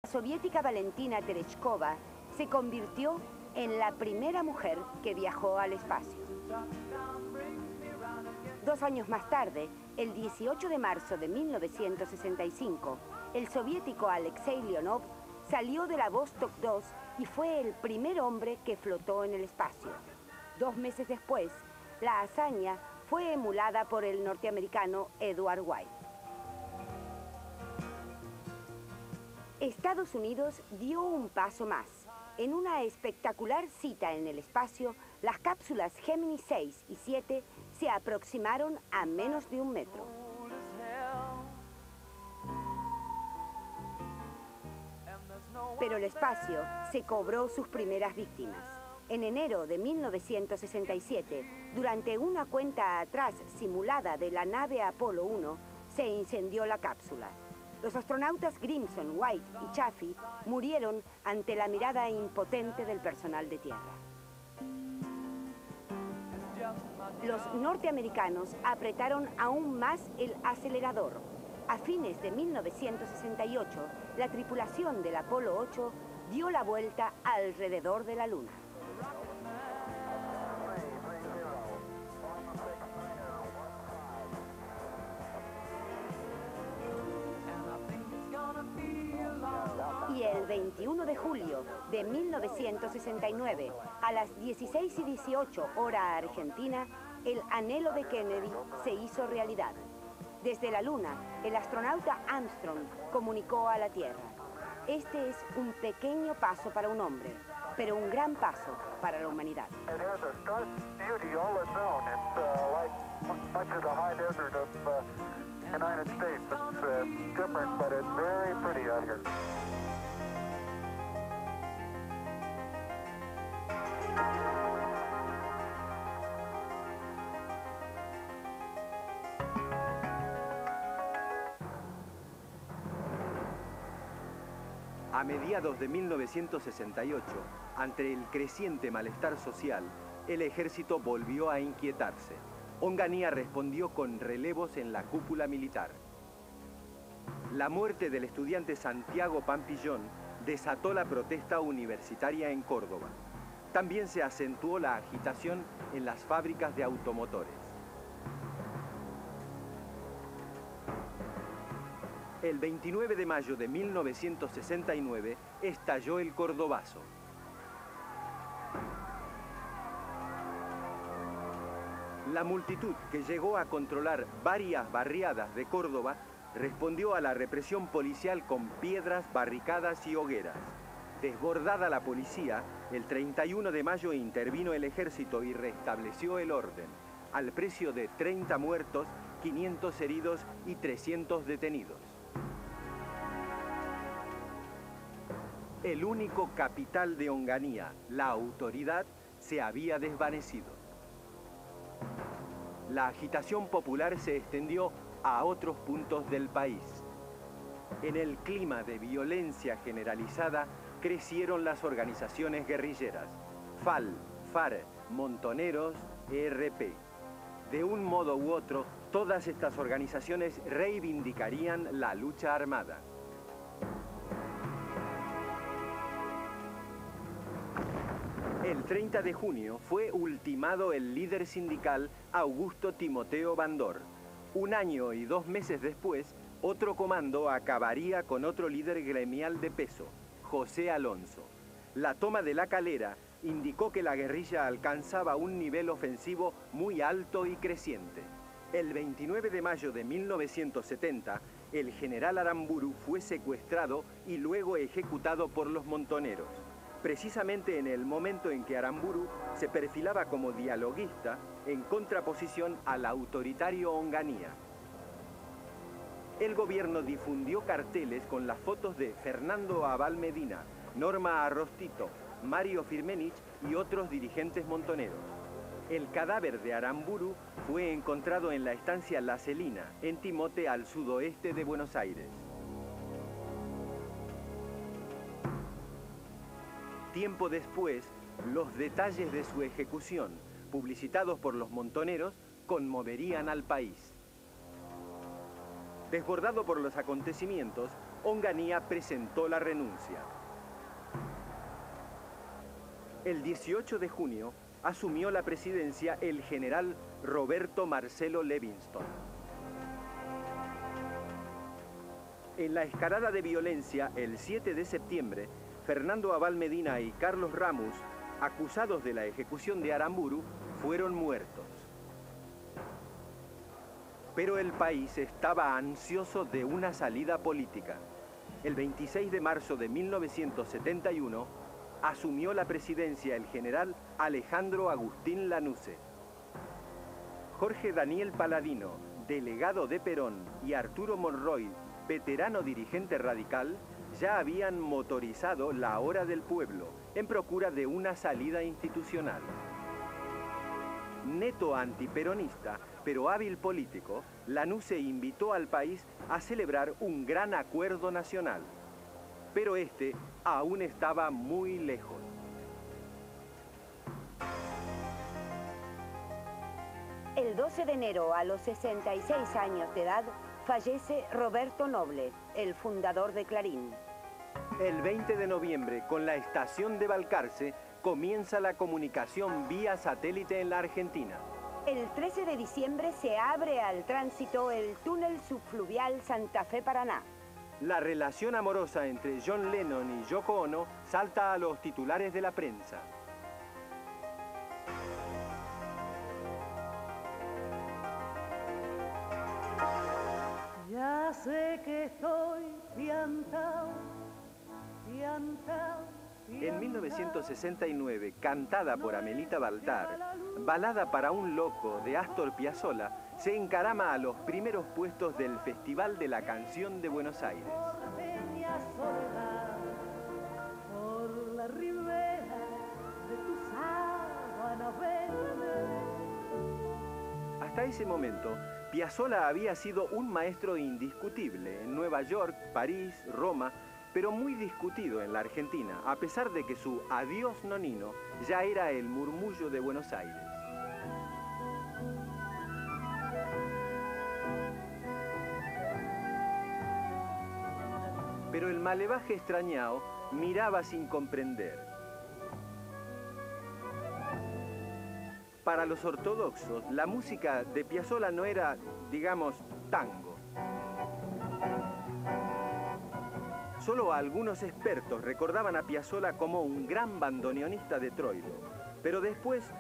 La soviética Valentina Tereshkova se convirtió en la primera mujer que viajó al espacio. 2 años más tarde, el 18 de marzo de 1965, el soviético Alexei Leonov salió de la Vostok 2 y fue el primer hombre que flotó en el espacio. 2 meses después, la hazaña fue emulada por el norteamericano Edward White. Estados Unidos dio un paso más. En una espectacular cita en el espacio, las cápsulas Gemini 6 y 7 se aproximaron a menos de 1 metro. Pero el espacio se cobró sus primeras víctimas. En enero de 1967, durante una cuenta atrás simulada de la nave Apolo 1, se incendió la cápsula. Los astronautas Grimson, White y Chaffee murieron ante la mirada impotente del personal de tierra. Los norteamericanos apretaron aún más el acelerador. A fines de 1968, la tripulación del Apolo 8 dio la vuelta alrededor de la Luna. Y el 21 de julio de 1969, a las 16:18 hora argentina, el anhelo de Kennedy se hizo realidad. Desde la Luna, el astronauta Armstrong comunicó a la Tierra: este es un pequeño paso para un hombre, pero un gran paso para la humanidad. A mediados de 1968, ante el creciente malestar social, el ejército volvió a inquietarse. Onganía respondió con relevos en la cúpula militar. La muerte del estudiante Santiago Pampillón desató la protesta universitaria en Córdoba. También se acentuó la agitación en las fábricas de automotores. El 29 de mayo de 1969 estalló el Cordobazo. La multitud, que llegó a controlar varias barriadas de Córdoba, respondió a la represión policial con piedras, barricadas y hogueras. Desbordada la policía, el 31 de mayo intervino el ejército y restableció el orden, al precio de 30 muertos, 500 heridos y 300 detenidos. El único capital de Onganía, la autoridad, se había desvanecido. La agitación popular se extendió a otros puntos del país. En el clima de violencia generalizada crecieron las organizaciones guerrilleras: FAL, FARC, Montoneros, ERP. De un modo u otro, todas estas organizaciones reivindicarían la lucha armada. El 30 de junio fue ultimado el líder sindical Augusto Timoteo Bandor. 1 año y 2 meses después, otro comando acabaría con otro líder gremial de peso, José Alonso. La toma de La Calera indicó que la guerrilla alcanzaba un nivel ofensivo muy alto y creciente. El 29 de mayo de 1970, el general Aramburu fue secuestrado y luego ejecutado por los montoneros. Precisamente en el momento en que Aramburu se perfilaba como dialoguista en contraposición al autoritario Onganía. El gobierno difundió carteles con las fotos de Fernando Abal Medina, Norma Arrostito, Mario Firmenich y otros dirigentes montoneros. El cadáver de Aramburu fue encontrado en la estancia La Celina, en Timote, al sudoeste de Buenos Aires. Tiempo después, los detalles de su ejecución, publicitados por los montoneros, conmoverían al país. Desbordado por los acontecimientos, Onganía presentó la renuncia. El 18 de junio asumió la presidencia el general Roberto Marcelo Levingston. En la escalada de violencia, el 7 de septiembre, Fernando Abal Medina y Carlos Ramus, acusados de la ejecución de Aramburu, fueron muertos. Pero el país estaba ansioso de una salida política. El 26 de marzo de 1971, asumió la presidencia el general Alejandro Agustín Lanusse. Jorge Daniel Paladino, delegado de Perón, y Arturo Monroy, veterano dirigente radical, ya habían motorizado la Hora del Pueblo en procura de una salida institucional. Neto antiperonista, pero hábil político, Lanusse invitó al país a celebrar un gran acuerdo nacional. Pero este aún estaba muy lejos. El 12 de enero, a los 66 años de edad, fallece Roberto Noble, el fundador de Clarín. El 20 de noviembre, con la estación de Balcarce, comienza la comunicación vía satélite en la Argentina. El 13 de diciembre se abre al tránsito el túnel subfluvial Santa Fe-Paraná. La relación amorosa entre John Lennon y Yoko Ono salta a los titulares de la prensa. Ya sé que estoy piantao, piantao. En 1969, cantada por Amelita Baltar, Balada para un loco de Astor Piazzolla se encarama a los primeros puestos del Festival de la Canción de Buenos Aires. Por la ribera de tu sábana verde. Hasta ese momento, Piazzolla había sido un maestro indiscutible en Nueva York, París, Roma, pero muy discutido en la Argentina, a pesar de que su Adiós Nonino ya era el murmullo de Buenos Aires. Pero el malevaje extrañao miraba sin comprender. Para los ortodoxos, la música de Piazzolla no era, digamos, tango. Solo algunos expertos recordaban a Piazzolla como un gran bandoneonista de Troilo. Pero después,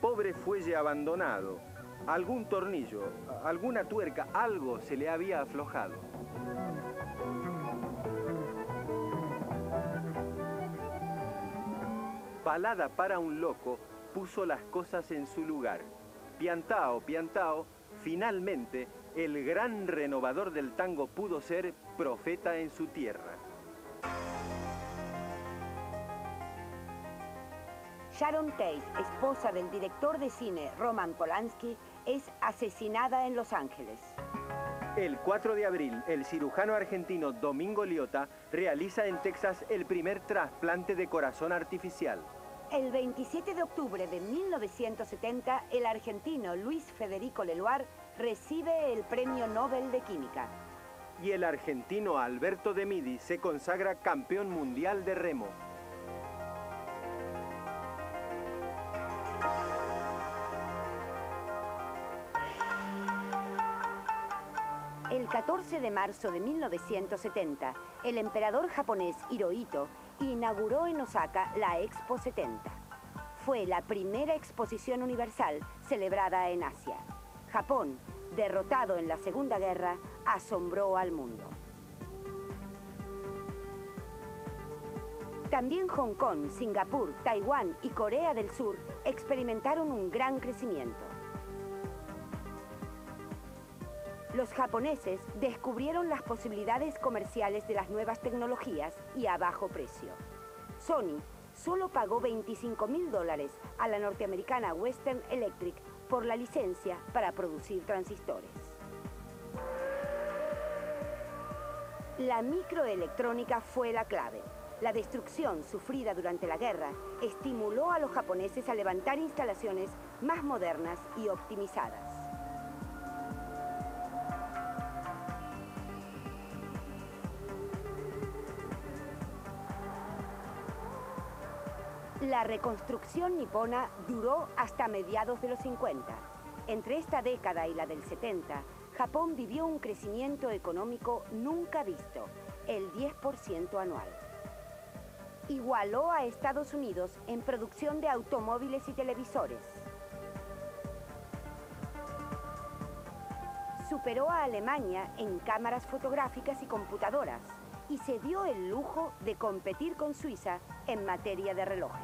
pobre fuelle abandonado, algún tornillo, alguna tuerca, algo se le había aflojado. Balada para un loco puso las cosas en su lugar. Piantao, Piantao, finalmente, el gran renovador del tango pudo ser profeta en su tierra. Sharon Tate, esposa del director de cine Roman Polanski, es asesinada en Los Ángeles. El 4 de abril, el cirujano argentino Domingo Liotta realiza en Texas el primer trasplante de corazón artificial. El 27 de octubre de 1970, el argentino Luis Federico Leloir recibe el Premio Nobel de Química. Y el argentino Alberto de Midi se consagra campeón mundial de remo. El 14 de marzo de 1970, el emperador japonés Hirohito inauguró en Osaka la Expo 70. Fue la primera exposición universal celebrada en Asia. Japón, derrotado en la Segunda Guerra, asombró al mundo. También Hong Kong, Singapur, Taiwán y Corea del Sur experimentaron un gran crecimiento. Los japoneses descubrieron las posibilidades comerciales de las nuevas tecnologías y a bajo precio. Sony solo pagó $25.000 a la norteamericana Western Electric por la licencia para producir transistores. La microelectrónica fue la clave. La destrucción sufrida durante la guerra estimuló a los japoneses a levantar instalaciones más modernas y optimizadas. La reconstrucción nipona duró hasta mediados de los 50. Entre esta década y la del 70, Japón vivió un crecimiento económico nunca visto, el 10% anual. Igualó a Estados Unidos en producción de automóviles y televisores. Superó a Alemania en cámaras fotográficas y computadoras y se dio el lujo de competir con Suiza en materia de relojes.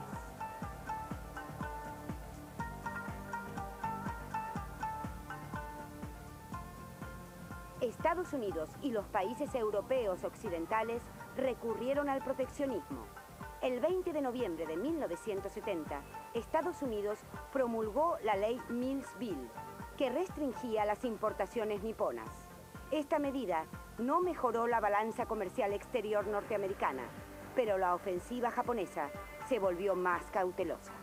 Estados Unidos y los países europeos occidentales recurrieron al proteccionismo. El 20 de noviembre de 1970, Estados Unidos promulgó la ley Mills-Bill, que restringía las importaciones niponas. Esta medida no mejoró la balanza comercial exterior norteamericana, pero la ofensiva japonesa se volvió más cautelosa.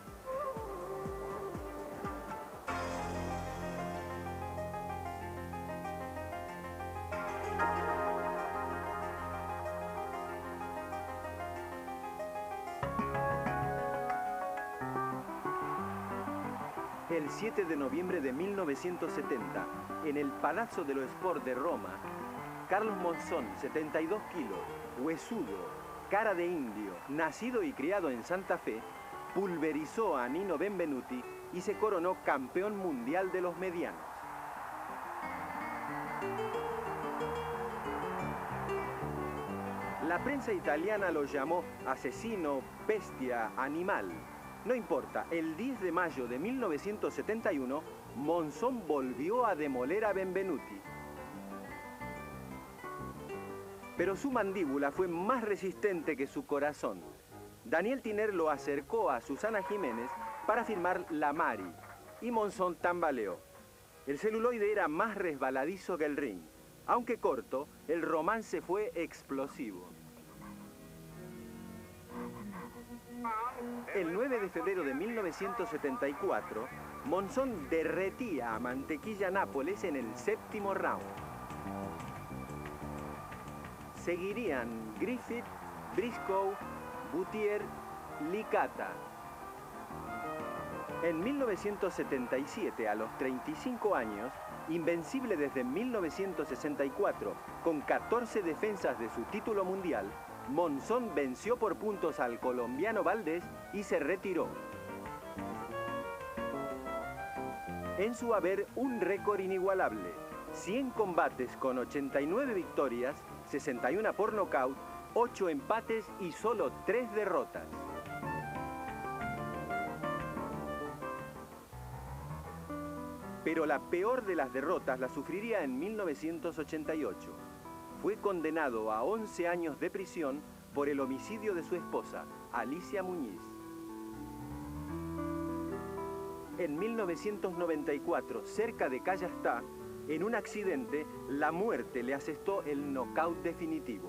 El 7 de noviembre de 1970, en el Palazzo dello Sport de Roma, Carlos Monzón, 72 kilos, huesudo, cara de indio, nacido y criado en Santa Fe, pulverizó a Nino Benvenuti y se coronó campeón mundial de los medianos. La prensa italiana lo llamó asesino, bestia, animal. No importa, el 10 de mayo de 1971, Monzón volvió a demoler a Benvenuti. Pero su mandíbula fue más resistente que su corazón. Daniel Tiner lo acercó a Susana Jiménez para firmar La Mari, y Monzón tambaleó. El celuloide era más resbaladizo que el ring. Aunque corto, el romance fue explosivo. El 9 de febrero de 1974, Monzón derretía a Mantequilla Nápoles en el séptimo round. Seguirían Griffith, Briscoe, Boutier, Licata. En 1977, a los 35 años, invencible desde 1964, con 14 defensas de su título mundial, Monzón venció por puntos al colombiano Valdés y se retiró. En su haber, un récord inigualable: 100 combates con 89 victorias, 61 por nocaut, 8 empates y solo 3 derrotas. Pero la peor de las derrotas la sufriría en 1988. Fue condenado a 11 años de prisión por el homicidio de su esposa, Alicia Muñiz. En 1994, cerca de Callastá, en un accidente, la muerte le asestó el nocaut definitivo.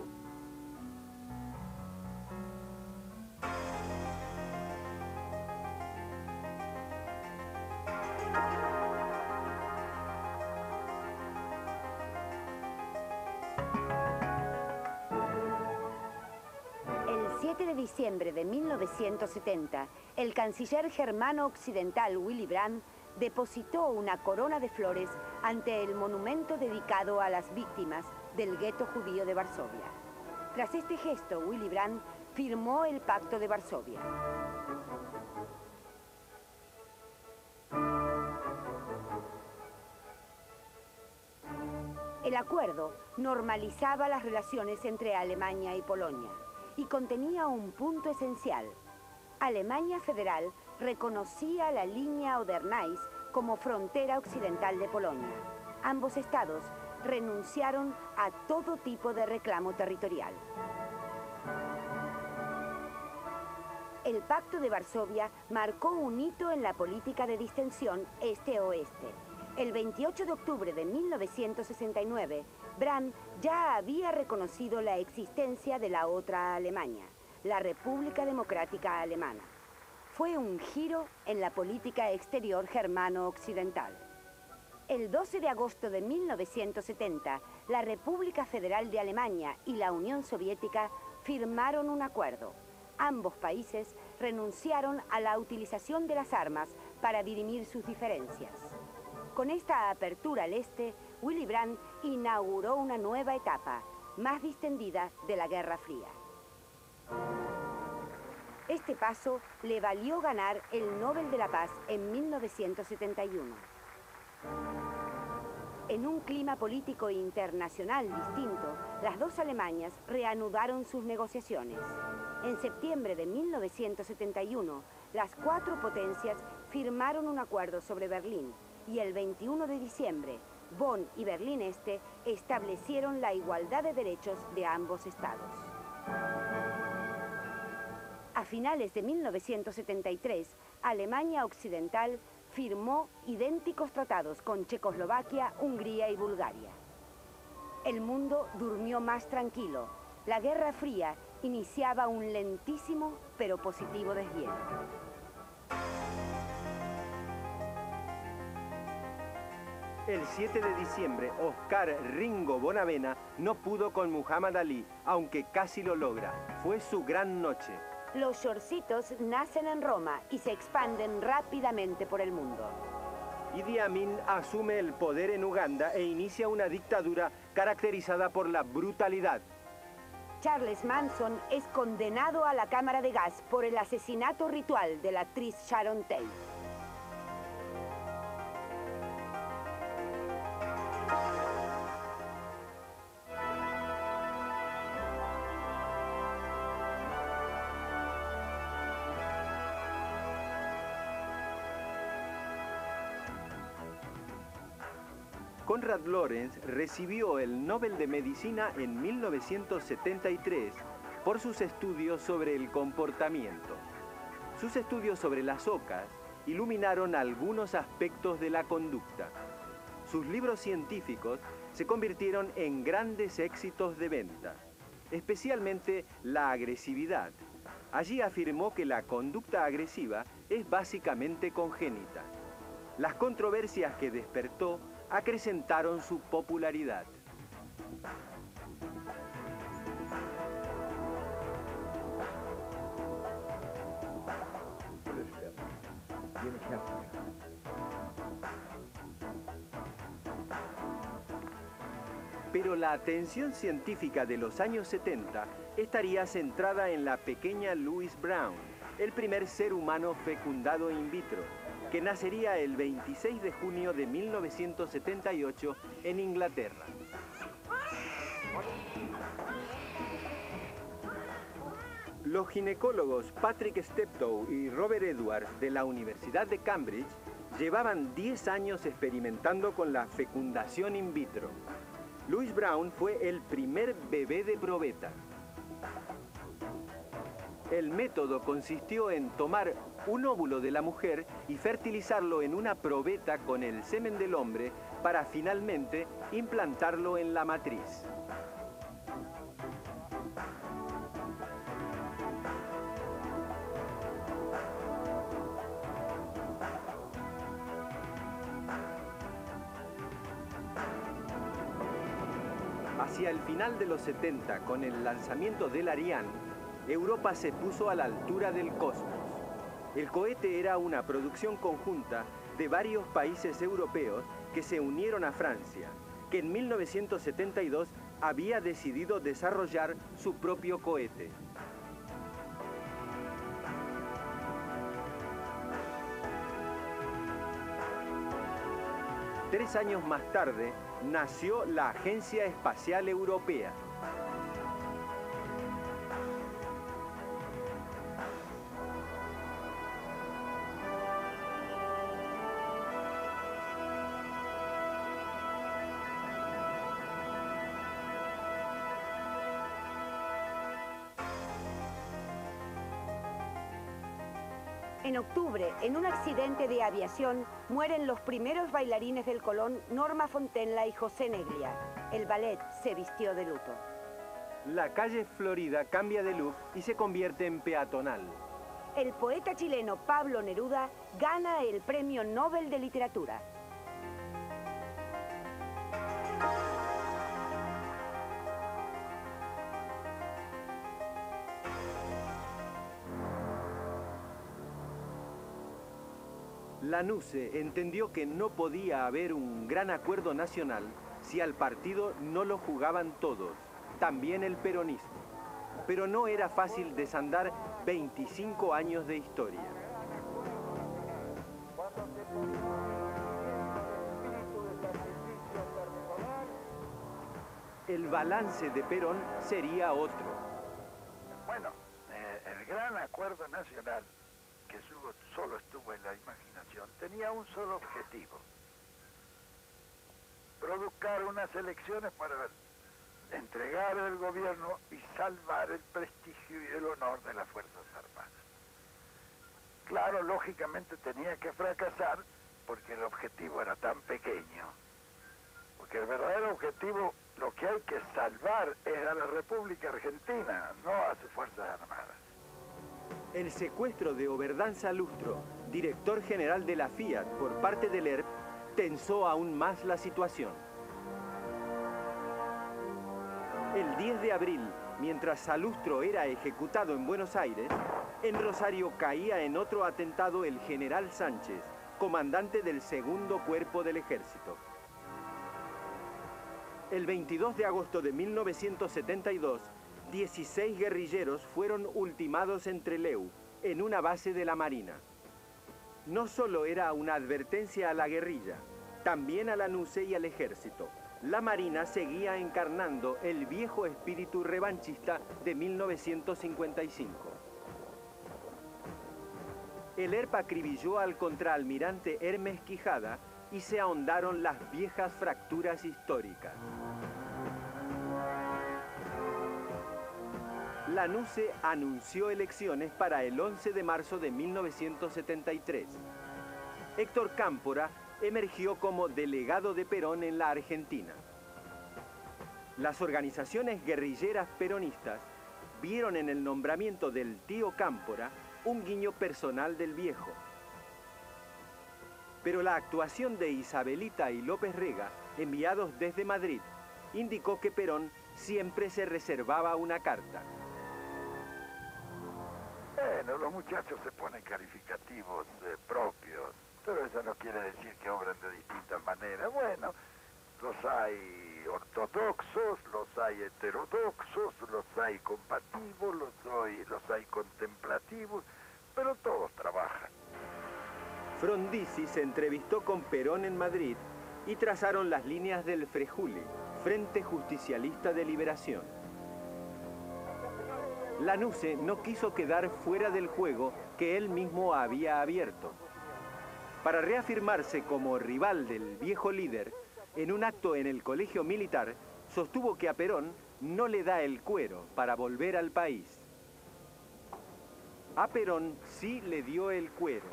El 7 de diciembre de 1970, el canciller germano occidental Willy Brandt depositó una corona de flores ante el monumento dedicado a las víctimas del gueto judío de Varsovia. Tras este gesto, Willy Brandt firmó el Pacto de Varsovia. El acuerdo normalizaba las relaciones entre Alemania y Polonia y contenía un punto esencial. Alemania Federal reconocía la línea Oder-Neisse como frontera occidental de Polonia. Ambos estados renunciaron a todo tipo de reclamo territorial. El Pacto de Varsovia marcó un hito en la política de distensión este-oeste. El 28 de octubre de 1969, Brandt ya había reconocido la existencia de la otra Alemania, la República Democrática Alemana. Fue un giro en la política exterior germano-occidental. El 12 de agosto de 1970, la República Federal de Alemania y la Unión Soviética firmaron un acuerdo. Ambos países renunciaron a la utilización de las armas para dirimir sus diferencias. Con esta apertura al este, Willy Brandt inauguró una nueva etapa, más distendida, de la Guerra Fría. Este paso le valió ganar el Nobel de la Paz en 1971. En un clima político internacional distinto, las dos Alemanias reanudaron sus negociaciones. En septiembre de 1971, las cuatro potencias firmaron un acuerdo sobre Berlín y el 21 de diciembre, Bonn y Berlín Este establecieron la igualdad de derechos de ambos estados. A finales de 1973, Alemania Occidental firmó idénticos tratados con Checoslovaquia, Hungría y Bulgaria. El mundo durmió más tranquilo. La Guerra Fría iniciaba un lentísimo pero positivo deshielo. El 7 de diciembre, Oscar Ringo Bonavena no pudo con Muhammad Ali, aunque casi lo logra. Fue su gran noche. Los shortcitos nacen en Roma y se expanden rápidamente por el mundo. Idi Amin asume el poder en Uganda e inicia una dictadura caracterizada por la brutalidad. Charles Manson es condenado a la cámara de gas por el asesinato ritual de la actriz Sharon Tate. Konrad Lorenz recibió el Nobel de Medicina en 1973 por sus estudios sobre el comportamiento. Sus estudios sobre las ocas iluminaron algunos aspectos de la conducta. Sus libros científicos se convirtieron en grandes éxitos de venta, especialmente la agresividad. Allí afirmó que la conducta agresiva es básicamente congénita. Las controversias que despertó acrecentaron su popularidad. Pero la atención científica de los años 70 estaría centrada en la pequeña Louise Brown, el primer ser humano fecundado in vitro, que nacería el 26 de junio de 1978 en Inglaterra. Los ginecólogos Patrick Steptoe y Robert Edwards de la Universidad de Cambridge llevaban 10 años experimentando con la fecundación in vitro. Louise Brown fue el primer bebé de probeta. El método consistió en tomar un óvulo de la mujer y fertilizarlo en una probeta con el semen del hombre para finalmente implantarlo en la matriz. Hacia el final de los 70, con el lanzamiento del Ariane, Europa se puso a la altura del cosmos. El cohete era una producción conjunta de varios países europeos que se unieron a Francia, que en 1972 había decidido desarrollar su propio cohete. Tres años más tarde, nació la Agencia Espacial Europea. En octubre, en un accidente de aviación, mueren los primeros bailarines del Colón, Norma Fontella y José Neglia. El ballet se vistió de luto. La calle Florida cambia de look y se convierte en peatonal. El poeta chileno Pablo Neruda gana el Premio Nobel de Literatura. Lanusse entendió que no podía haber un gran acuerdo nacional si al partido no lo jugaban todos, también el peronismo. Pero no era fácil desandar 25 años de historia. El balance de Perón sería otro. Bueno, el gran acuerdo nacional, que solo estuvo en la imaginación, tenía un solo objetivo: provocar unas elecciones para entregar el gobierno y salvar el prestigio y el honor de las Fuerzas Armadas. Claro, lógicamente tenía que fracasar porque el objetivo era tan pequeño. Porque el verdadero objetivo, lo que hay que salvar es a la República Argentina, no a sus Fuerzas Armadas. El secuestro de Oberdan Salustro, director general de la Fiat, por parte del ERP, tensó aún más la situación. El 10 de abril, mientras Salustro era ejecutado en Buenos Aires, en Rosario caía en otro atentado el general Sánchez, comandante del segundo cuerpo del ejército. El 22 de agosto de 1972, 16 guerrilleros fueron ultimados en Trelew, en una base de la Marina. No solo era una advertencia a la guerrilla, también a Lanusse y al ejército. La Marina seguía encarnando el viejo espíritu revanchista de 1955. El ERP acribilló al contraalmirante Hermes Quijada y se ahondaron las viejas fracturas históricas. Lanusse anunció elecciones para el 11 de marzo de 1973. Héctor Cámpora emergió como delegado de Perón en la Argentina. Las organizaciones guerrilleras peronistas vieron en el nombramiento del tío Cámpora un guiño personal del viejo. Pero la actuación de Isabelita y López Rega, enviados desde Madrid, indicó que Perón siempre se reservaba una carta. Bueno, los muchachos se ponen calificativos propios, pero eso no quiere decir que obren de distintas maneras. Bueno, los hay ortodoxos, los hay heterodoxos, los hay combativos, los hay contemplativos, pero todos trabajan. Frondizi se entrevistó con Perón en Madrid y trazaron las líneas del Frejuli, Frente Justicialista de Liberación. Lanusse no quiso quedar fuera del juego que él mismo había abierto. Para reafirmarse como rival del viejo líder, en un acto en el colegio militar, sostuvo que a Perón no le da el cuero para volver al país. A Perón sí le dio el cuero.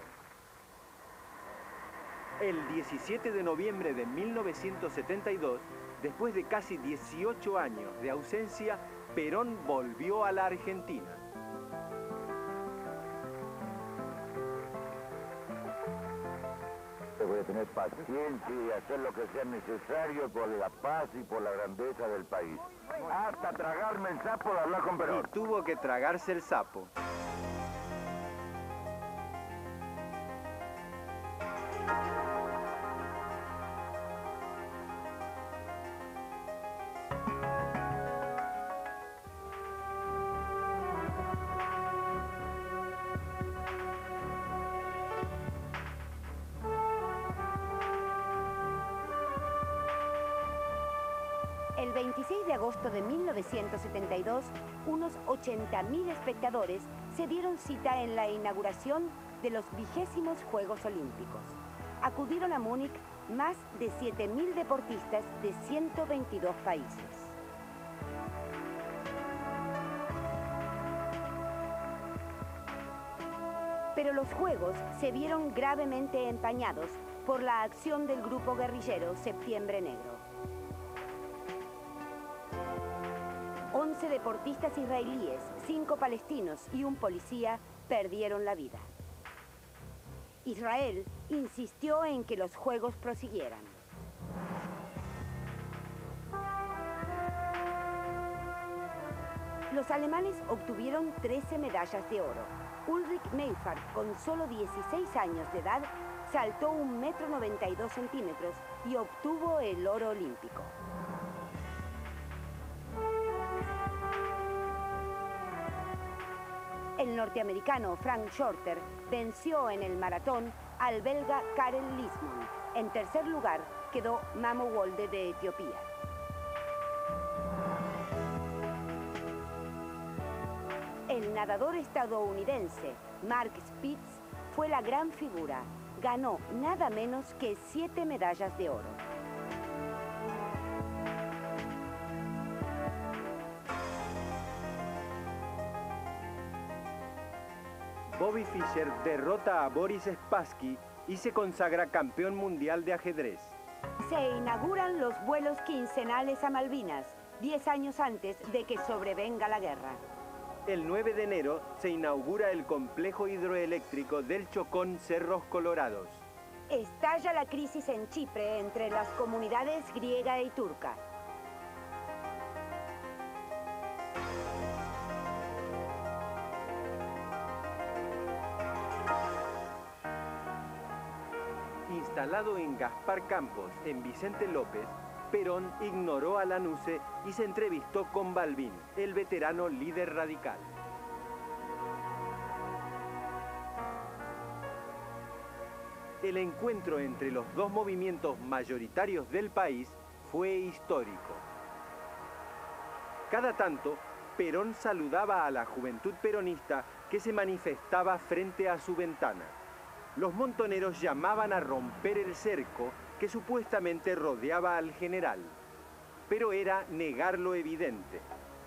El 17 de noviembre de 1972, después de casi 18 años de ausencia, Perón volvió a la Argentina. Voy a tener paciencia y hacer lo que sea necesario por la paz y por la grandeza del país. Hasta tragarme el sapo de hablar con Perón. Y tuvo que tragarse el sapo. El 26 de agosto de 1972, unos 80.000 espectadores se dieron cita en la inauguración de los 20º Juegos Olímpicos. Acudieron a Múnich más de 7.000 deportistas de 122 países. Pero los Juegos se vieron gravemente empañados por la acción del grupo guerrillero Septiembre Negro. 11 deportistas israelíes, 5 palestinos y un policía perdieron la vida. Israel insistió en que los Juegos prosiguieran. Los alemanes obtuvieron 13 medallas de oro. Ulrich Meinhardt, con solo 16 años de edad, saltó 1,92 m y obtuvo el oro olímpico. El norteamericano Frank Shorter venció en el maratón al belga Karel Lismon. En tercer lugar quedó Mamo Wolde de Etiopía. El nadador estadounidense Mark Spitz fue la gran figura. Ganó nada menos que 7 medallas de oro. Bobby Fischer derrota a Boris Spassky y se consagra campeón mundial de ajedrez. Se inauguran los vuelos quincenales a Malvinas, 10 años antes de que sobrevenga la guerra. El 9 de enero se inaugura el complejo hidroeléctrico del Chocón Cerros Colorados. Estalla la crisis en Chipre entre las comunidades griega y turca. Instalado en Gaspar Campos, en Vicente López, Perón ignoró a Lanusse y se entrevistó con Balbín, el veterano líder radical. El encuentro entre los dos movimientos mayoritarios del país fue histórico. Cada tanto, Perón saludaba a la juventud peronista que se manifestaba frente a su ventana. Los montoneros llamaban a romper el cerco que supuestamente rodeaba al general. Pero era negar lo evidente.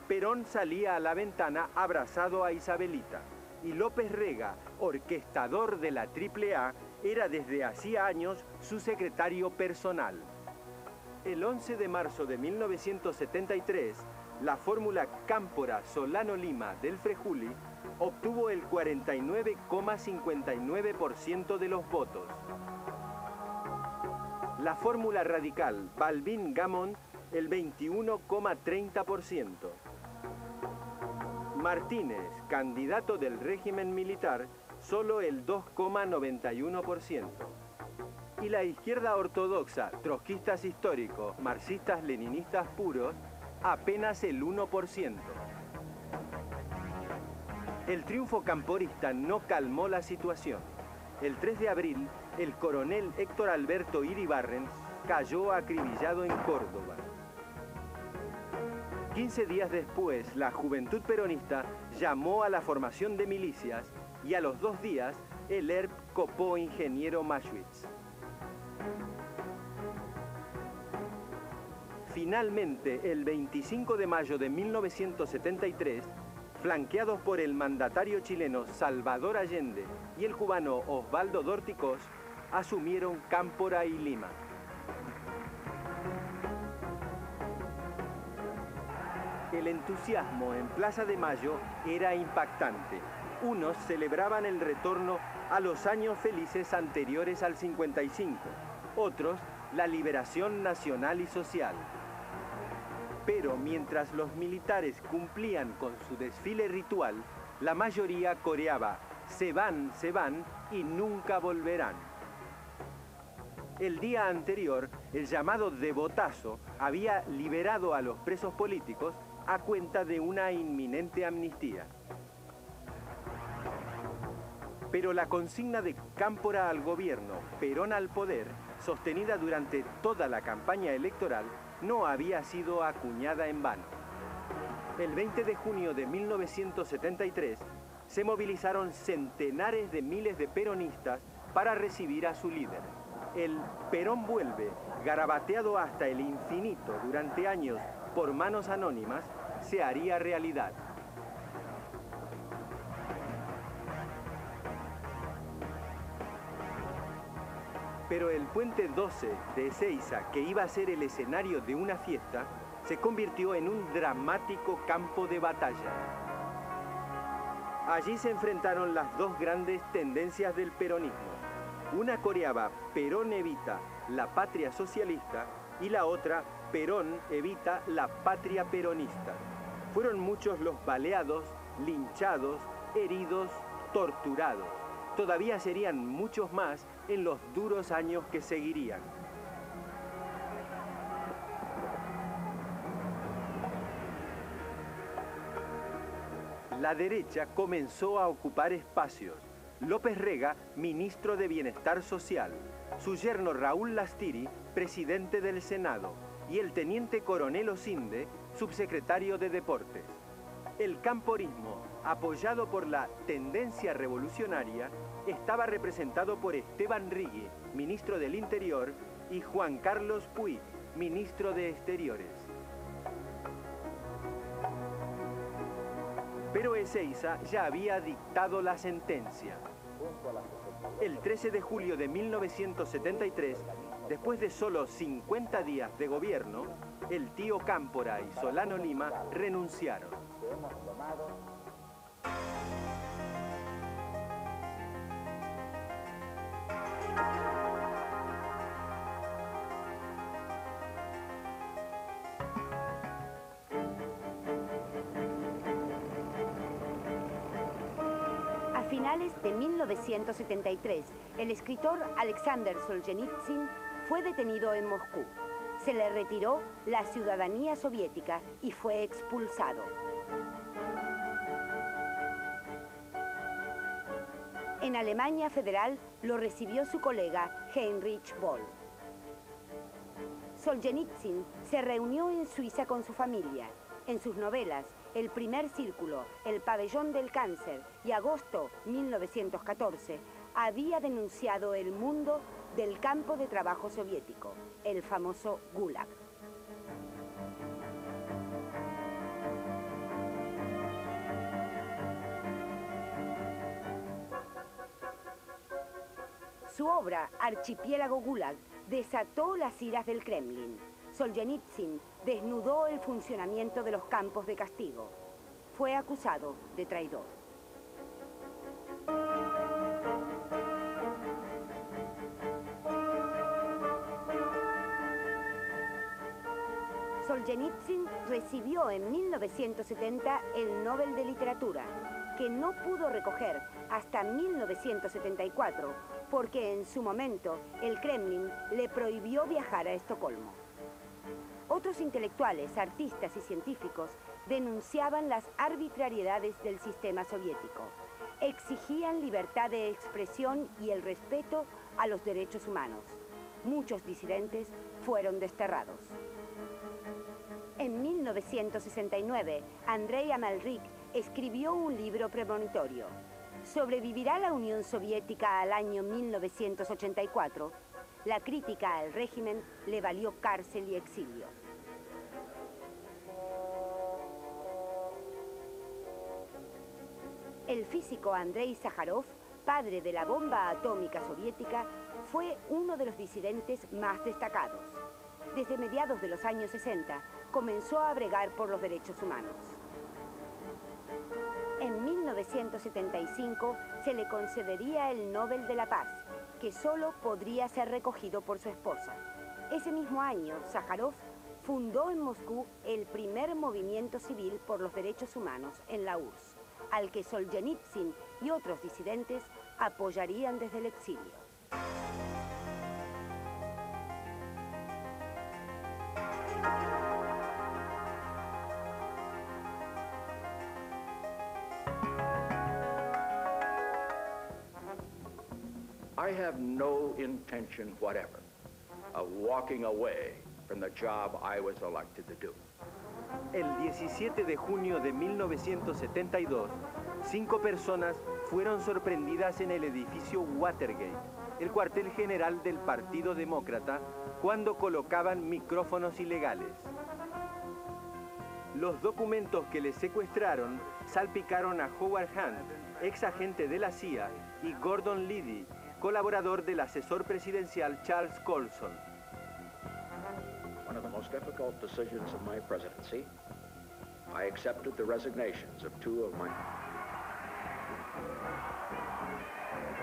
Perón salía a la ventana abrazado a Isabelita y López Rega, orquestador de la AAA, era desde hacía años su secretario personal. El 11 de marzo de 1973, la fórmula Cámpora-Solano-Lima del Frejuli obtuvo el 49,59% de los votos. La fórmula radical Balbín-Gamont el 21,30%. Martínez, candidato del régimen militar, solo el 2,91%. Y la izquierda ortodoxa, trotskistas históricos, marxistas-leninistas puros, apenas el 1%. El triunfo camporista no calmó la situación. El 3 de abril, el coronel Héctor Alberto Iribarren cayó acribillado en Córdoba. 15 días después, la juventud peronista llamó a la formación de milicias y a los 2 días, el ERP copó ingeniero Maschwitz. Finalmente, el 25 de mayo de 1973, flanqueados por el mandatario chileno Salvador Allende y el cubano Osvaldo Dorticós, asumieron Cámpora y Lima. El entusiasmo en Plaza de Mayo era impactante. Unos celebraban el retorno a los años felices anteriores al 55, otros la liberación nacional y social. Pero mientras los militares cumplían con su desfile ritual, la mayoría coreaba se van y nunca volverán. El día anterior, el llamado Devotazo había liberado a los presos políticos a cuenta de una inminente amnistía. Pero la consigna de Cámpora al gobierno, Perón al poder, sostenida durante toda la campaña electoral, no había sido acuñada en vano. El 20 de junio de 1973 se movilizaron centenares de miles de peronistas para recibir a su líder. El Perón vuelve, garabateado hasta el infinito durante años por manos anónimas, se haría realidad. Pero el puente 12 de Ezeiza, que iba a ser el escenario de una fiesta, se convirtió en un dramático campo de batalla. Allí se enfrentaron las dos grandes tendencias del peronismo. Una coreaba Perón evita la patria socialista y la otra Perón evita la patria peronista. Fueron muchos los baleados, linchados, heridos, torturados. todavía serían muchos más en los duros años que seguirían. La derecha comenzó a ocupar espacios. López Rega, ministro de Bienestar Social, su yerno Raúl Lastiri, presidente del Senado, y el teniente coronel Osinde, subsecretario de Deportes. El camporismo, apoyado por la tendencia revolucionaria, estaba representado por Esteban Rigui, ministro del Interior, y Juan Carlos Puig, ministro de Exteriores. Pero Ezeiza ya había dictado la sentencia. El 13 de julio de 1973, después de solo 50 días de gobierno, el tío Cámpora y Solano Lima renunciaron. A finales de 1973, el escritor Alexander Solzhenitsyn fue detenido en Moscú. Se le retiró la ciudadanía soviética y fue expulsado. En Alemania Federal lo recibió su colega Heinrich Böll. Solzhenitsyn se reunió en Suiza con su familia. En sus novelas El primer círculo, El pabellón del cáncer y Agosto 1914, había denunciado el mundo del campo de trabajo soviético, el famoso Gulag. Su obra, Archipiélago Gulag, desató las iras del Kremlin. Solzhenitsyn desnudó el funcionamiento de los campos de castigo. Fue acusado de traidor. Solzhenitsyn recibió en 1970 el Nobel de Literatura, que no pudo recoger hasta 1974, porque en su momento el Kremlin le prohibió viajar a Estocolmo. Otros intelectuales, artistas y científicos denunciaban las arbitrariedades del sistema soviético. Exigían libertad de expresión y el respeto a los derechos humanos. Muchos disidentes fueron desterrados. En 1969, Andrei Amalrik escribió un libro premonitorio. ¿Sobrevivirá la Unión Soviética al año 1984? La crítica al régimen le valió cárcel y exilio. El físico Andrei Sájarov, padre de la bomba atómica soviética, fue uno de los disidentes más destacados. Desde mediados de los años 60, comenzó a bregar por los derechos humanos. En 1975 se le concedería el Nobel de la Paz, que solo podría ser recogido por su esposa. Ese mismo año, Sájarov fundó en Moscú el primer movimiento civil por los derechos humanos en la URSS, al que Solzhenitsyn y otros disidentes apoyarían desde el exilio. I have no intention whatever of walking away from the job I was elected to do. El 17 de junio de 1972, 5 personas fueron sorprendidas en el edificio Watergate, el cuartel general del Partido Demócrata, cuando colocaban micrófonos ilegales. Los documentos que les secuestraron salpicaron a Howard Hunt, ex agente de la CIA, y Gordon Liddy, colaborador del asesor presidencial Charles Colson. One of the most difficult decisions of my presidency, I accepted the resignations of 2 of my...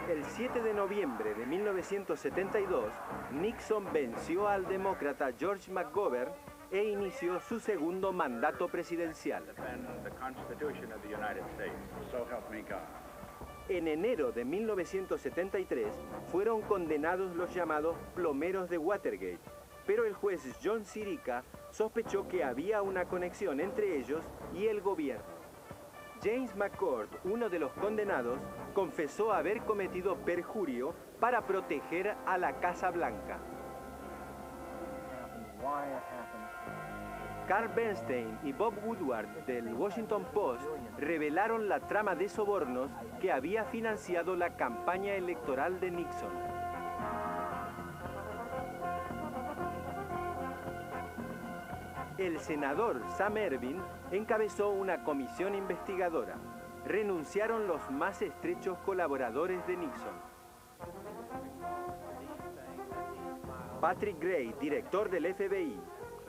El 7 de noviembre de 1972, Nixon venció al demócrata George McGovern e inició su segundo mandato presidencial. And the Constitution of the United States, so help me God. En enero de 1973 fueron condenados los llamados plomeros de Watergate, pero el juez John Sirica sospechó que había una conexión entre ellos y el gobierno. James McCord, uno de los condenados, confesó haber cometido perjurio para proteger a la Casa Blanca. Carl Bernstein y Bob Woodward del Washington Post revelaron la trama de sobornos que había financiado la campaña electoral de Nixon. El senador Sam Ervin encabezó una comisión investigadora. Renunciaron los más estrechos colaboradores de Nixon. Patrick Gray, director del FBI,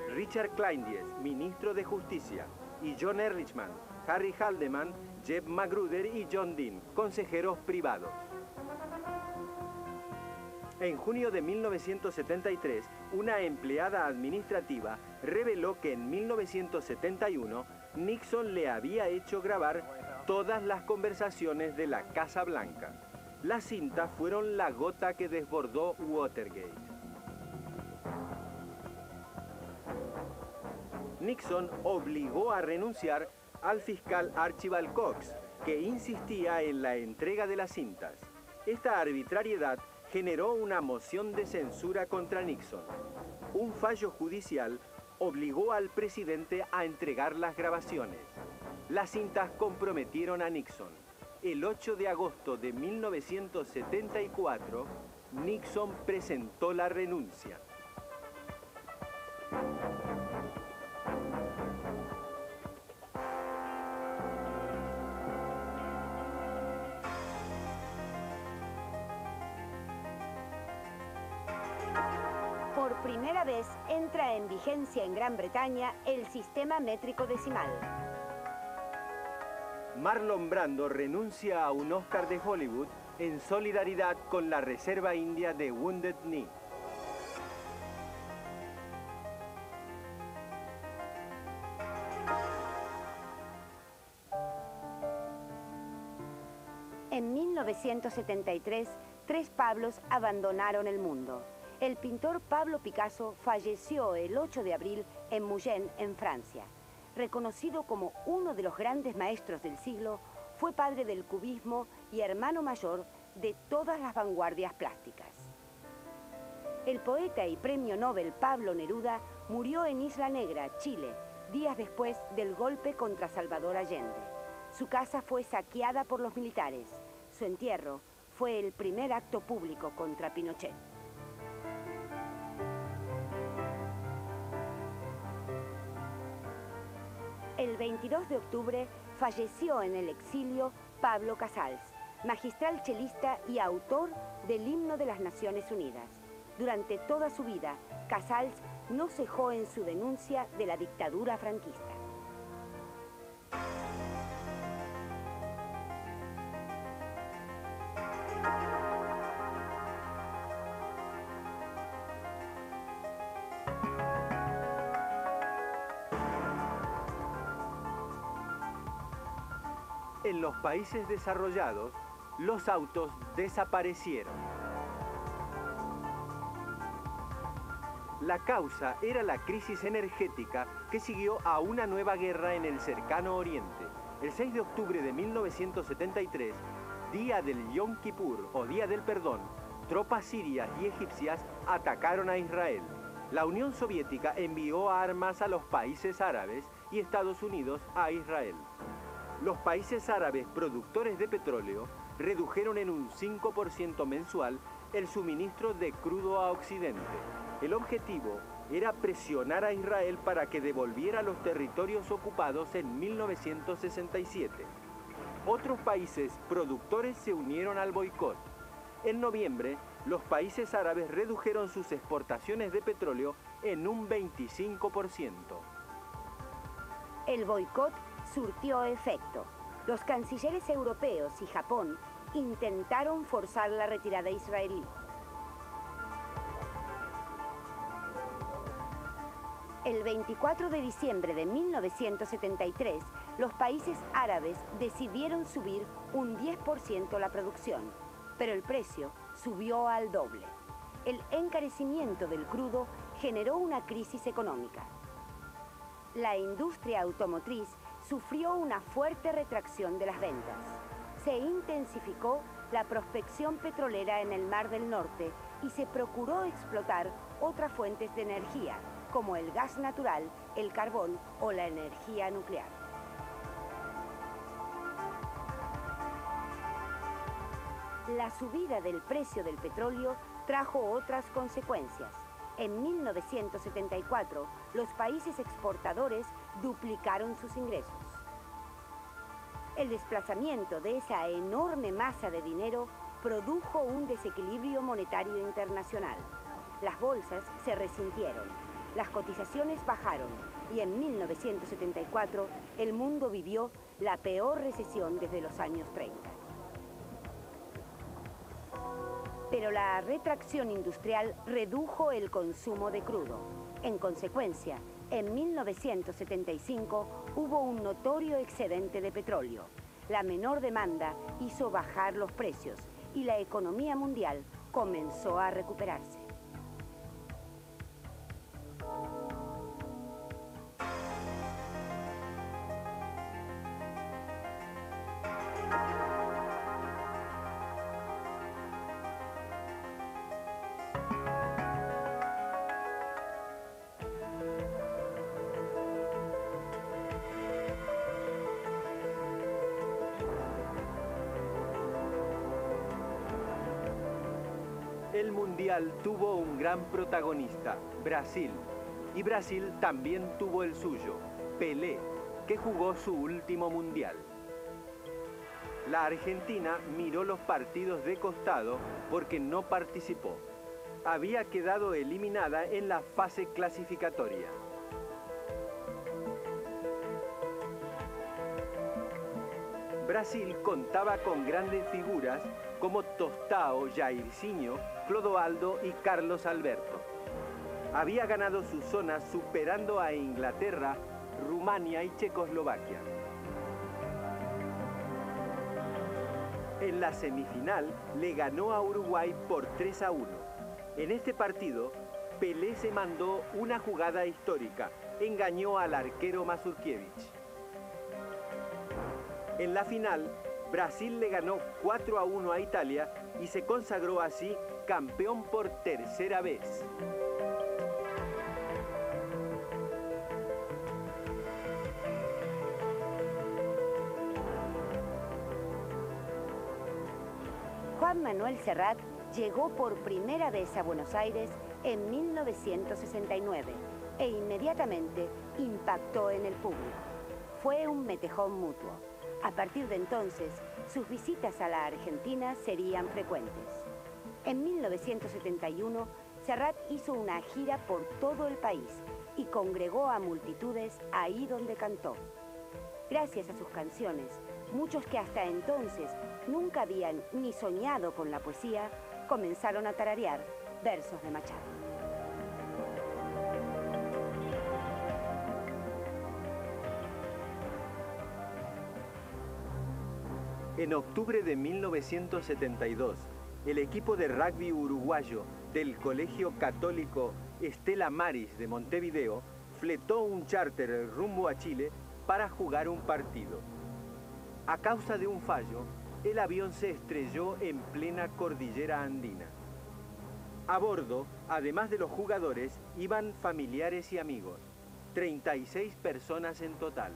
Richard Kleindienst, ministro de Justicia, y John Ehrlichman, Harry Haldeman, Jeb Magruder y John Dean, consejeros privados. En junio de 1973, una empleada administrativa reveló que en 1971 Nixon le había hecho grabar todas las conversaciones de la Casa Blanca. Las cintas fueron la gota que desbordó Watergate. Nixon obligó a renunciar al fiscal Archibald Cox, que insistía en la entrega de las cintas. Esta arbitrariedad generó una moción de censura contra Nixon. Un fallo judicial obligó al presidente a entregar las grabaciones. Las cintas comprometieron a Nixon. El 8 de agosto de 1974, Nixon presentó la renuncia. Por primera vez entra en vigencia en Gran Bretaña el sistema métrico decimal. Marlon Brando renuncia a un Oscar de Hollywood en solidaridad con la Reserva India de Wounded Knee. En 1973, 3 Pablos abandonaron el mundo. El pintor Pablo Picasso falleció el 8 de abril en Mougins, en Francia. Reconocido como uno de los grandes maestros del siglo, fue padre del cubismo y hermano mayor de todas las vanguardias plásticas. El poeta y premio Nobel Pablo Neruda murió en Isla Negra, Chile, días después del golpe contra Salvador Allende. Su casa fue saqueada por los militares. Su entierro fue el primer acto público contra Pinochet. El 22 de octubre falleció en el exilio Pablo Casals, magistral chelista y autor del Himno de las Naciones Unidas. Durante toda su vida, Casals no cejó en su denuncia de la dictadura franquista. En los países desarrollados, los autos desaparecieron. La causa era la crisis energética que siguió a una nueva guerra en el cercano Oriente. El 6 de octubre de 1973, día del Yom Kippur o Día del Perdón, tropas sirias y egipcias atacaron a Israel. La Unión Soviética envió armas a los países árabes y Estados Unidos a Israel. Los países árabes productores de petróleo redujeron en un 5% mensual el suministro de crudo a Occidente. El objetivo era presionar a Israel para que devolviera los territorios ocupados en 1967. Otros países productores se unieron al boicot. En noviembre, los países árabes redujeron sus exportaciones de petróleo en un 25%. El boicot surtió efecto. Los cancilleres europeos y Japón intentaron forzar la retirada israelí. El 24 de diciembre de 1973, los países árabes decidieron subir un 10% la producción, pero el precio subió al doble. El encarecimiento del crudo generó una crisis económica. La industria automotriz sufrió una fuerte retracción de las ventas. Se intensificó la prospección petrolera en el Mar del Norte y se procuró explotar otras fuentes de energía, como el gas natural, el carbón o la energía nuclear. La subida del precio del petróleo trajo otras consecuencias. En 1974, los países exportadores duplicaron sus ingresos. El desplazamiento de esa enorme masa de dinero produjo un desequilibrio monetario internacional. Las bolsas se resintieron, las cotizaciones bajaron y en 1974 el mundo vivió la peor recesión desde los años 30. Pero la retracción industrial redujo el consumo de crudo. En consecuencia, en 1975 hubo un notorio excedente de petróleo. La menor demanda hizo bajar los precios y la economía mundial comenzó a recuperarse. El Mundial tuvo un gran protagonista, Brasil. Y Brasil también tuvo el suyo, Pelé, que jugó su último Mundial. La Argentina miró los partidos de costado porque no participó. Había quedado eliminada en la fase clasificatoria. Brasil contaba con grandes figuras como Tostão, Jairzinho, Clodoaldo y Carlos Alberto. Había ganado su zona superando a Inglaterra, Rumania y Checoslovaquia. En la semifinal le ganó a Uruguay por 3-1. En este partido, Pelé se mandó una jugada histórica, engañó al arquero Mazurkiewicz. En la final, Brasil le ganó 4-1 a Italia y se consagró así campeón por tercera vez. Juan Manuel Serrat llegó por primera vez a Buenos Aires en 1969 e inmediatamente impactó en el público. Fue un metejón mutuo. A partir de entonces, sus visitas a la Argentina serían frecuentes. En 1971, Serrat hizo una gira por todo el país y congregó a multitudes ahí donde cantó. Gracias a sus canciones, muchos que hasta entonces nunca habían ni soñado con la poesía, comenzaron a tararear versos de Machado. En octubre de 1972, el equipo de rugby uruguayo del Colegio Católico Estela Maris de Montevideo fletó un charter rumbo a Chile para jugar un partido. A causa de un fallo, el avión se estrelló en plena cordillera andina. A bordo, además de los jugadores, iban familiares y amigos, 36 personas en total.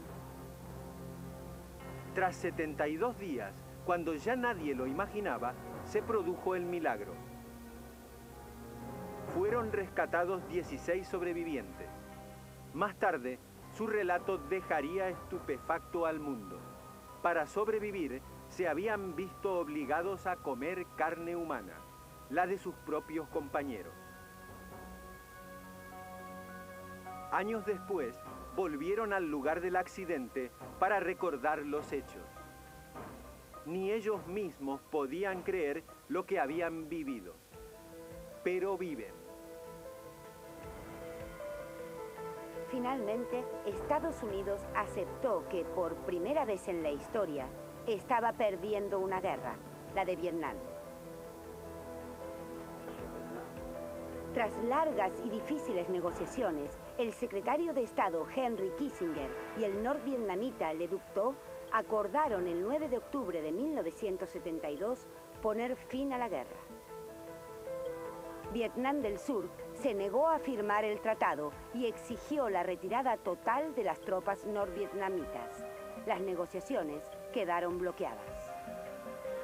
Tras 72 días, cuando ya nadie lo imaginaba, se produjo el milagro. Fueron rescatados 16 sobrevivientes. Más tarde, su relato dejaría estupefacto al mundo. Para sobrevivir, se habían visto obligados a comer carne humana, la de sus propios compañeros. Años después, volvieron al lugar del accidente para recordar los hechos. Ni ellos mismos podían creer lo que habían vivido, pero viven. Finalmente, Estados Unidos aceptó que por primera vez en la historia estaba perdiendo una guerra, la de Vietnam. Tras largas y difíciles negociaciones, el secretario de Estado Henry Kissinger y el norvietnamita Le Duc Tho acordaron el 9 de octubre de 1972 poner fin a la guerra. Vietnam del Sur se negó a firmar el tratado y exigió la retirada total de las tropas norvietnamitas. Las negociaciones quedaron bloqueadas.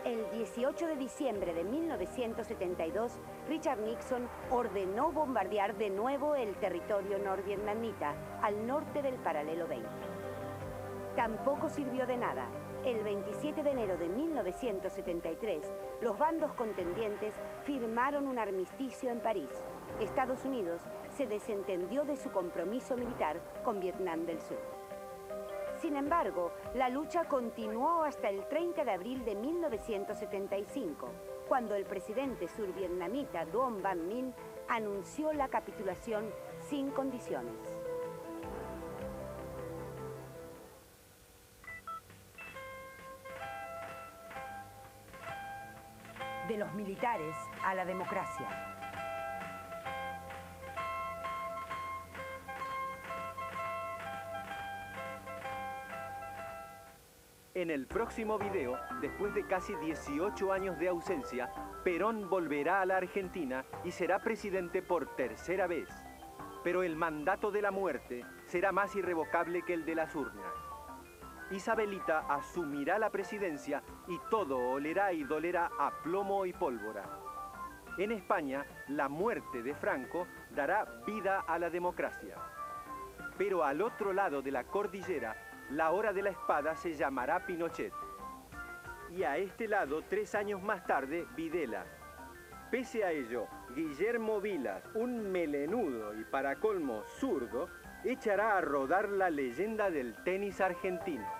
El 18 de diciembre de 1972, Richard Nixon ordenó bombardear de nuevo el territorio norvietnamita al norte del paralelo 20. Tampoco sirvió de nada. El 27 de enero de 1973, los bandos contendientes firmaron un armisticio en París. Estados Unidos se desentendió de su compromiso militar con Vietnam del Sur. Sin embargo, la lucha continuó hasta el 30 de abril de 1975, cuando el presidente survietnamita Duong Van Minh anunció la capitulación sin condiciones. De los militares a la democracia. En el próximo video, después de casi 18 años de ausencia, Perón volverá a la Argentina y será presidente por tercera vez. Pero el mandato de la muerte será más irrevocable que el de las urnas. Isabelita asumirá la presidencia y todo olerá y dolerá a plomo y pólvora. En España, la muerte de Franco dará vida a la democracia. Pero al otro lado de la cordillera, la hora de la espada se llamará Pinochet. Y a este lado, 3 años más tarde, Videla. Pese a ello, Guillermo Vilas, un melenudo y para colmo zurdo, echará a rodar la leyenda del tenis argentino.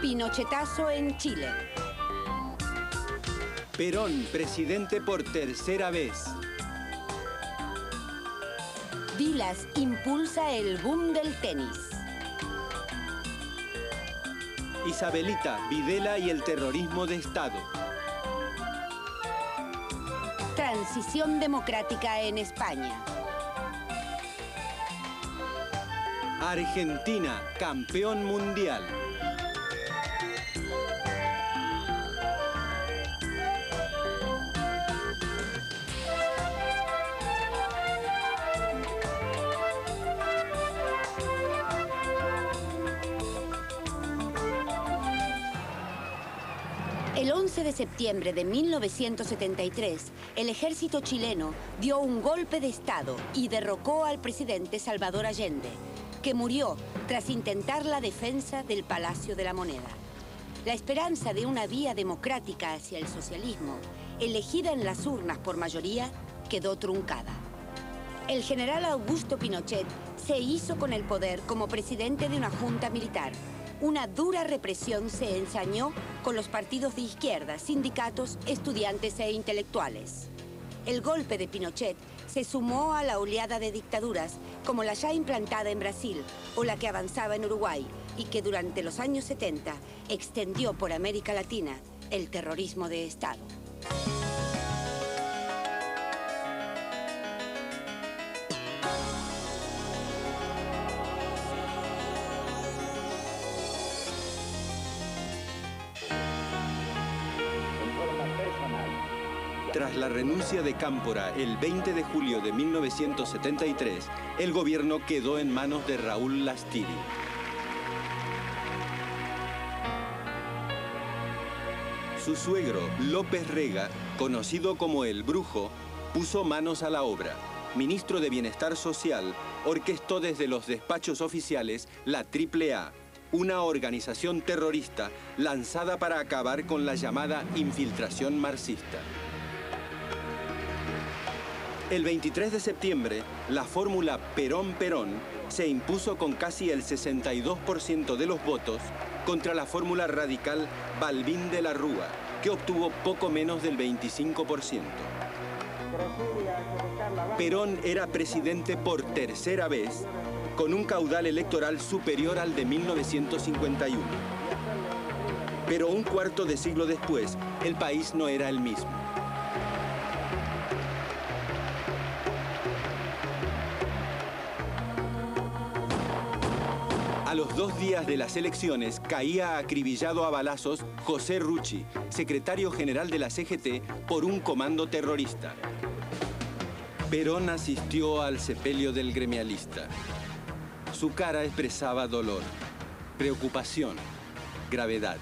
Pinochetazo en Chile. Perón, presidente por tercera vez. Vilas impulsa el boom del tenis. Isabelita, Videla y el terrorismo de Estado. Transición democrática en España. Argentina, campeón mundial. El 11 de septiembre de 1973, el ejército chileno dio un golpe de Estado y derrocó al presidente Salvador Allende, que murió tras intentar la defensa del Palacio de la Moneda. La esperanza de una vía democrática hacia el socialismo, elegida en las urnas por mayoría, quedó truncada. El general Augusto Pinochet se hizo con el poder como presidente de una junta militar. Una dura represión se ensañó con los partidos de izquierda, sindicatos, estudiantes e intelectuales. El golpe de Pinochet se sumó a la oleada de dictaduras, como la ya implantada en Brasil o la que avanzaba en Uruguay, y que durante los años 70 extendió por América Latina el terrorismo de Estado. Tras la renuncia de Cámpora el 20 de julio de 1973, el gobierno quedó en manos de Raúl Lastiri. Su suegro, López Rega, conocido como el Brujo, puso manos a la obra. Ministro de Bienestar Social, orquestó desde los despachos oficiales la AAA, una organización terrorista lanzada para acabar con la llamada infiltración marxista. El 23 de septiembre, la fórmula Perón-Perón se impuso con casi el 62% de los votos contra la fórmula radical Balbín de la Rúa, que obtuvo poco menos del 25%. Perón era presidente por tercera vez, con un caudal electoral superior al de 1951. Pero un cuarto de siglo después, el país no era el mismo. A los 2 días de las elecciones caía acribillado a balazos José Rucci, secretario general de la CGT, por un comando terrorista. Perón asistió al sepelio del gremialista. Su cara expresaba dolor, preocupación, gravedad.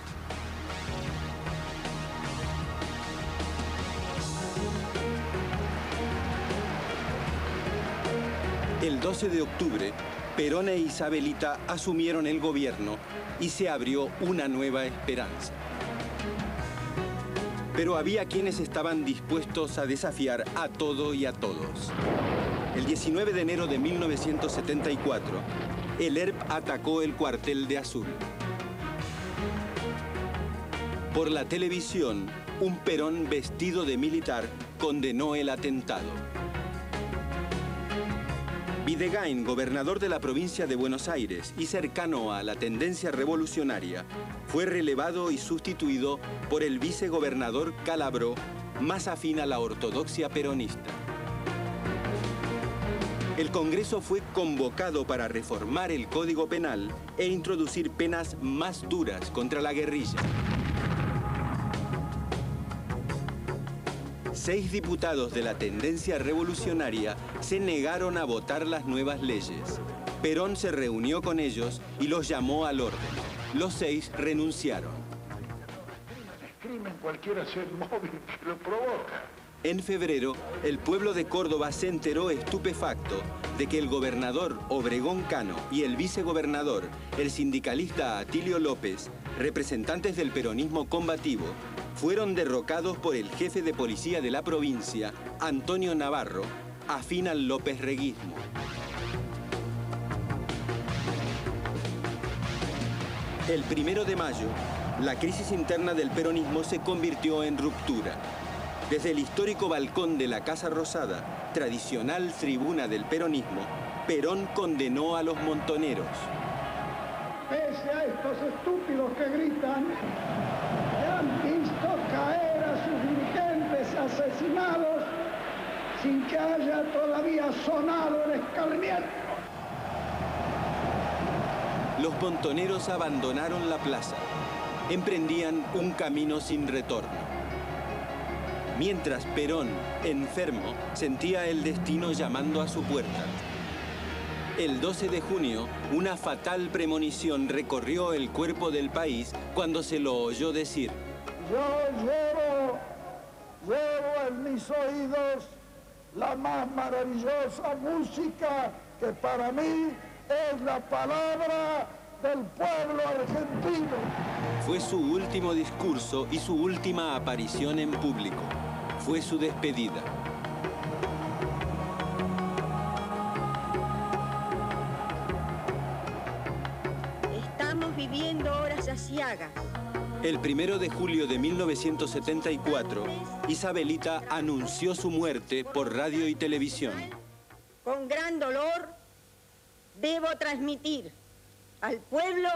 El 12 de octubre, Perón e Isabelita asumieron el gobierno y se abrió una nueva esperanza. Pero había quienes estaban dispuestos a desafiar a todo y a todos. El 19 de enero de 1974, el ERP atacó el cuartel de Azul. Por la televisión, un Perón vestido de militar condenó el atentado. Videgain, gobernador de la provincia de Buenos Aires y cercano a la tendencia revolucionaria, fue relevado y sustituido por el vicegobernador Calabró, más afín a la ortodoxia peronista. El Congreso fue convocado para reformar el Código Penal e introducir penas más duras contra la guerrilla. 6 diputados de la tendencia revolucionaria se negaron a votar las nuevas leyes. Perón se reunió con ellos y los llamó al orden. Los 6 renunciaron. El crimen cualquiera es el móvil que lo provoca. En febrero, el pueblo de Córdoba se enteró estupefacto de que el gobernador Obregón Cano y el vicegobernador, el sindicalista Atilio López, representantes del peronismo combativo, fueron derrocados por el jefe de policía de la provincia, Antonio Navarro, afín al lópez-reguismo. El 1 de mayo, la crisis interna del peronismo se convirtió en ruptura. Desde el histórico balcón de la Casa Rosada, tradicional tribuna del peronismo, Perón condenó a los montoneros. Pese a estos estúpidos que gritan, han visto caer a sus dirigentes asesinados sin que haya todavía sonado el escarmiento. Los montoneros abandonaron la plaza, emprendían un camino sin retorno. Mientras Perón, enfermo, sentía el destino llamando a su puerta. El 12 de junio, una fatal premonición recorrió el cuerpo del país cuando se lo oyó decir: Yo llevo en mis oídos la más maravillosa música que para mí es la palabra del pueblo argentino. Fue su último discurso y su última aparición en público. Fue su despedida. Arriaga. El 1 de julio de 1974, Isabelita anunció su muerte por radio y televisión. Con gran dolor, debo transmitir al pueblo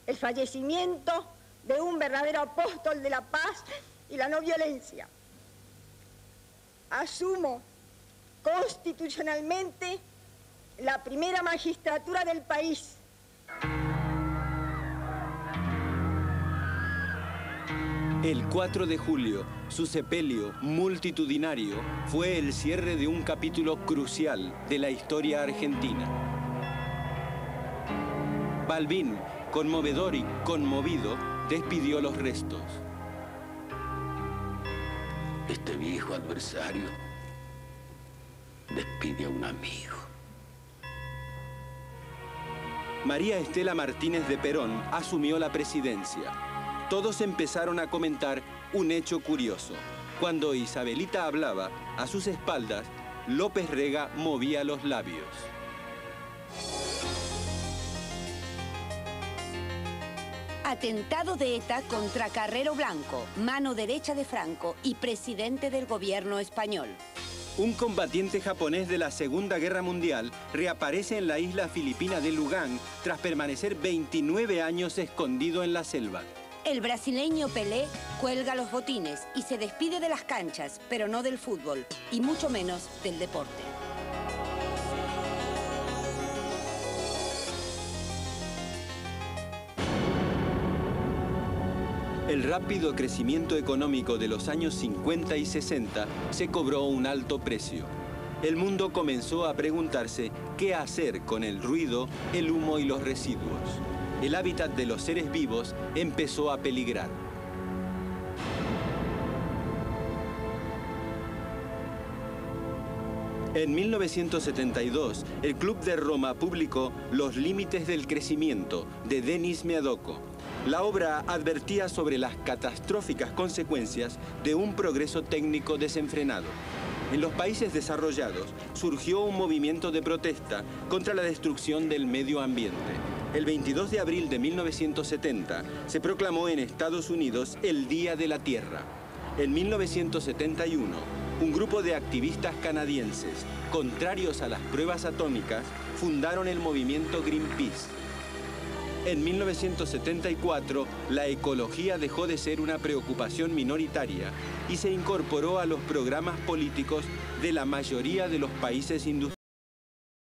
el fallecimiento de un verdadero apóstol de la paz y la no violencia. Asumo constitucionalmente la primera magistratura del país. El 4 de julio, su sepelio multitudinario fue el cierre de un capítulo crucial de la historia argentina. Balbín, conmovedor y conmovido, despidió los restos. Este viejo adversario despide a un amigo. María Estela Martínez de Perón asumió la presidencia. Todos empezaron a comentar un hecho curioso. Cuando Isabelita hablaba, a sus espaldas, López Rega movía los labios. Atentado de ETA contra Carrero Blanco, mano derecha de Franco y presidente del gobierno español. Un combatiente japonés de la Segunda Guerra Mundial reaparece en la isla filipina de Lugán tras permanecer 29 años escondido en la selva. El brasileño Pelé cuelga los botines y se despide de las canchas, pero no del fútbol, y mucho menos del deporte. El rápido crecimiento económico de los años 50 y 60 se cobró un alto precio. El mundo comenzó a preguntarse qué hacer con el ruido, el humo y los residuos. El hábitat de los seres vivos empezó a peligrar. En 1972, el Club de Roma publicó Los límites del crecimiento, de Denis Miadocco. La obra advertía sobre las catastróficas consecuencias de un progreso técnico desenfrenado. En los países desarrollados surgió un movimiento de protesta contra la destrucción del medio ambiente. El 22 de abril de 1970 se proclamó en Estados Unidos el Día de la Tierra. En 1971, un grupo de activistas canadienses, contrarios a las pruebas atómicas, fundaron el movimiento Greenpeace. En 1974, la ecología dejó de ser una preocupación minoritaria y se incorporó a los programas políticos de la mayoría de los países industriales.